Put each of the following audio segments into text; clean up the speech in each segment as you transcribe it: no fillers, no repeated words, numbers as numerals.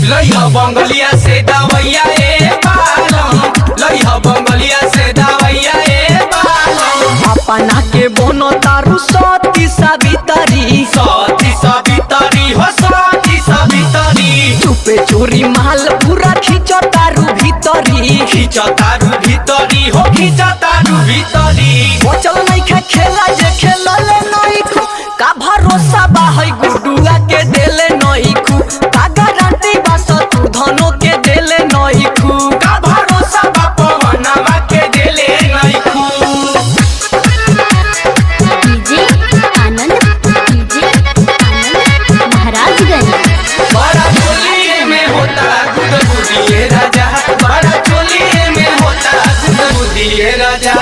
लइहा बंगलिया से दवैया ए बालम, लइहा बंगलिया से दवैया ए बालम। अपना के बोनो तारू सती सावित्री, सती सावित्री हो सती सावित्री। चुपे चोरी माल पूरा खींचो तारू भीतरी, खींच तारू भीतरी हो खींच तारू भीतरी। बचल नहीं खे खेला जे खेलले नहीं खू, का भरोसा बा है गुडुआ के देले नहीं खू, का गारंटी बा तू धनो के देले नहीं खू, का भरोसा बा पवनवा के देले नहीं खू। डीजे आनंद, डीजे आनंद महाराजगंज। बड़ा चोली में होता गुदगुदिए राजा, बड़ा चोली में होता गुदगुदिए राजा।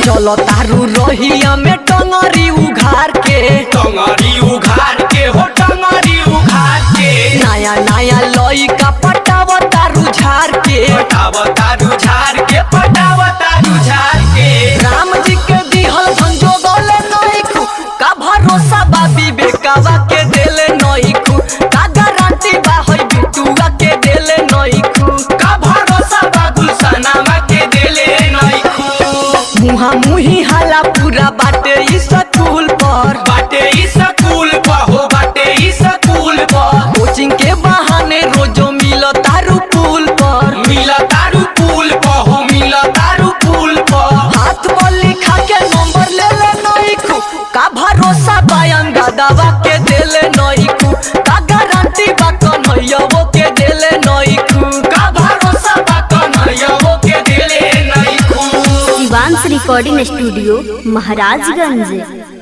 चलो तारू रोहिया में टंगरी उघार के, टंगरी उघार के हो टंगरी उघार के। नया नया लइका पटाव तारू झार के, पटाव तारू झार के, पटाव तारू झार के। राम जी के दिहल संजोगले नहीं खू, का भरोसा बा विवेकवा के देले नहीं खू, का गारंटी बा है बिटुआ के देले नहीं खू, का भरोसा बा गुलशनवा के देले नहीं खू। मुहा मुही हाला पूरा बाटे ई स्कूल पर, बाटे ई स्कूल पर हो बाटे ई स्कूल पर। कोचिंग के बहाने रोजो मिलो तारू पुल पर, मिला तारू पुल पर हो मिला तारू पुल पर। हाथ पर लिखा के नंबर ले ले नहीं खू, का भरोसा बयान दादावा के देले नहीं खू, का गारंटी बा कन्हैयावो के देले नहीं खू, का भरोसा बा कन्हैयावो के देले नहीं खू। Shivansh recording studio Maharajganj.